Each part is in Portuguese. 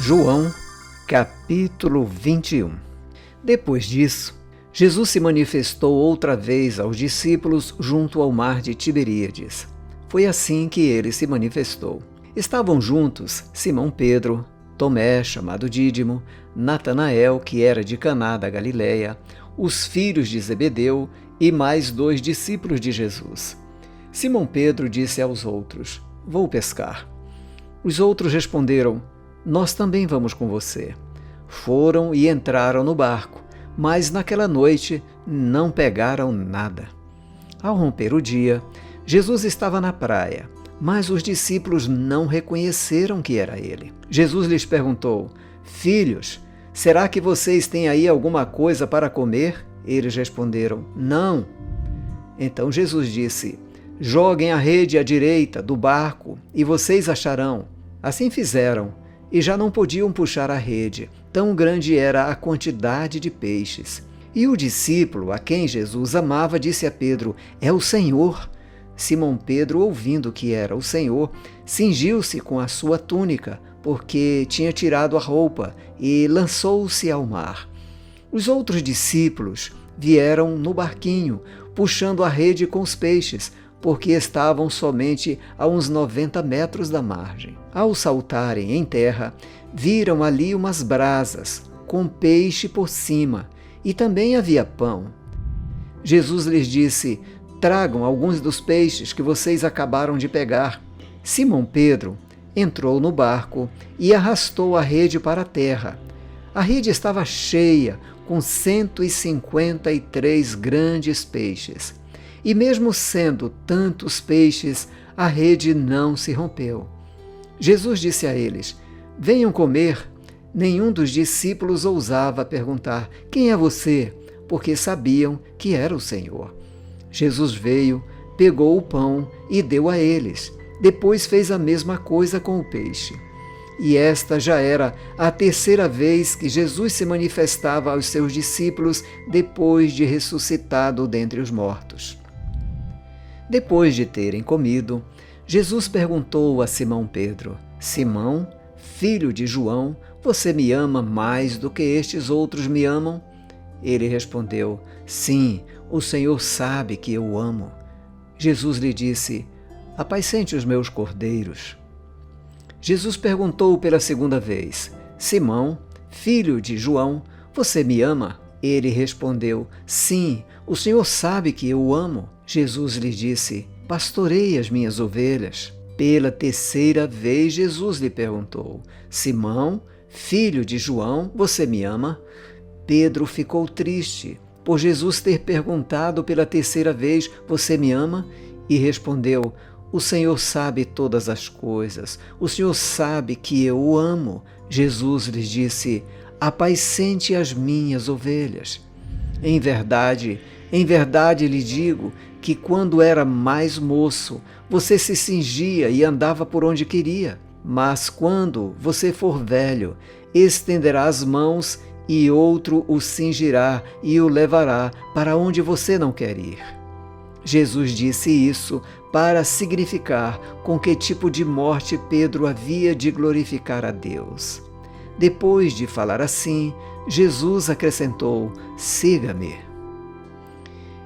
João, capítulo 21. Depois disso, Jesus se manifestou outra vez aos discípulos junto ao mar de Tiberíades. Foi assim que ele se manifestou. Estavam juntos Simão Pedro, Tomé, chamado Dídimo, Natanael, que era de Caná da Galileia, os filhos de Zebedeu e mais 2 discípulos de Jesus. Simão Pedro disse aos outros: "Vou pescar." Os outros responderam: "Nós também vamos com você." Foram e entraram no barco, mas naquela noite não pegaram nada. Ao romper o dia, Jesus estava na praia, mas os discípulos não reconheceram que era ele. Jesus lhes perguntou: "Filhos, será que vocês têm aí alguma coisa para comer?" Eles responderam: "Não." Então Jesus disse: "Joguem a rede à direita do barco e vocês acharão." Assim fizeram, e já não podiam puxar a rede, tão grande era a quantidade de peixes. E o discípulo a quem Jesus amava disse a Pedro: "É o Senhor." Simão Pedro, ouvindo que era o Senhor, cingiu-se com a sua túnica, porque tinha tirado a roupa, e lançou-se ao mar. Os outros discípulos vieram no barquinho, puxando a rede com os peixes, porque estavam somente a uns 90 metros da margem. Ao saltarem em terra, viram ali umas brasas, com peixe por cima, e também havia pão. Jesus lhes disse: "Tragam alguns dos peixes que vocês acabaram de pegar." Simão Pedro entrou no barco e arrastou a rede para a terra. A rede estava cheia, com 153 grandes peixes. E mesmo sendo tantos peixes, a rede não se rompeu. Jesus disse a eles: "Venham comer." Nenhum dos discípulos ousava perguntar: "Quem é você?", porque sabiam que era o Senhor. Jesus veio, pegou o pão e deu a eles. Depois fez a mesma coisa com o peixe. E esta já era a 3ª vez que Jesus se manifestava aos seus discípulos depois de ressuscitado dentre os mortos. Depois de terem comido, Jesus perguntou a Simão Pedro: "Simão, filho de João, você me ama mais do que estes outros me amam?" Ele respondeu: "Sim, o Senhor sabe que eu o amo." Jesus lhe disse: "Apacente os meus cordeiros." Jesus perguntou pela 2ª vez: "Simão, filho de João, você me ama?" Ele respondeu: "Sim, o Senhor sabe que eu o amo." Jesus lhe disse: "Pastorei as minhas ovelhas." Pela 3ª vez Jesus lhe perguntou: "Simão, filho de João, você me ama?" Pedro ficou triste por Jesus ter perguntado pela 3ª vez: "Você me ama?" E respondeu: "O Senhor sabe todas as coisas. O Senhor sabe que eu o amo." Jesus lhes disse: "Apacente as minhas ovelhas. Em verdade lhe digo que quando era mais moço, você se cingia e andava por onde queria. Mas quando você for velho, estenderá as mãos e outro o cingirá e o levará para onde você não quer ir." Jesus disse isso para significar com que tipo de morte Pedro havia de glorificar a Deus. Depois de falar assim, Jesus acrescentou: "Siga-me."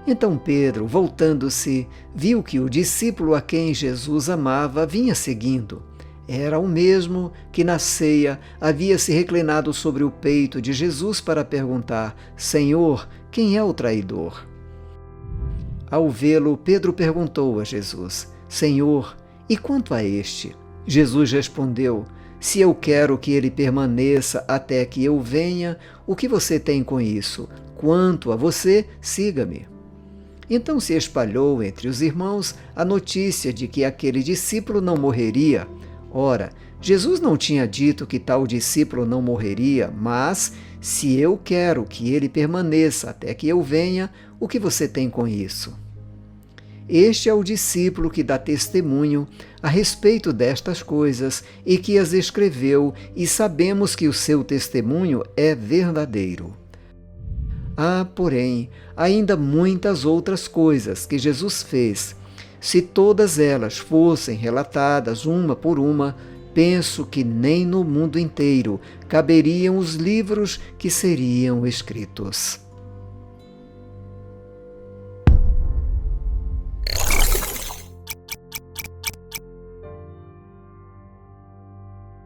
Então Pedro, voltando-se, viu que o discípulo a quem Jesus amava vinha seguindo. Era o mesmo que na ceia havia se reclinado sobre o peito de Jesus para perguntar: "Senhor, quem é o traidor?" Ao vê-lo, Pedro perguntou a Jesus: "Senhor, e quanto a este?" Jesus respondeu: "Se eu quero que ele permaneça até que eu venha, o que você tem com isso? Quanto a você, siga-me." Então se espalhou entre os irmãos a notícia de que aquele discípulo não morreria. Ora, Jesus não tinha dito que tal discípulo não morreria, mas se eu quero que ele permaneça até que eu venha, o que você tem com isso? Este é o discípulo que dá testemunho a respeito destas coisas e que as escreveu, e sabemos que o seu testemunho é verdadeiro. Há, porém, ainda muitas outras coisas que Jesus fez. Se todas elas fossem relatadas uma por uma, penso que nem no mundo inteiro caberiam os livros que seriam escritos.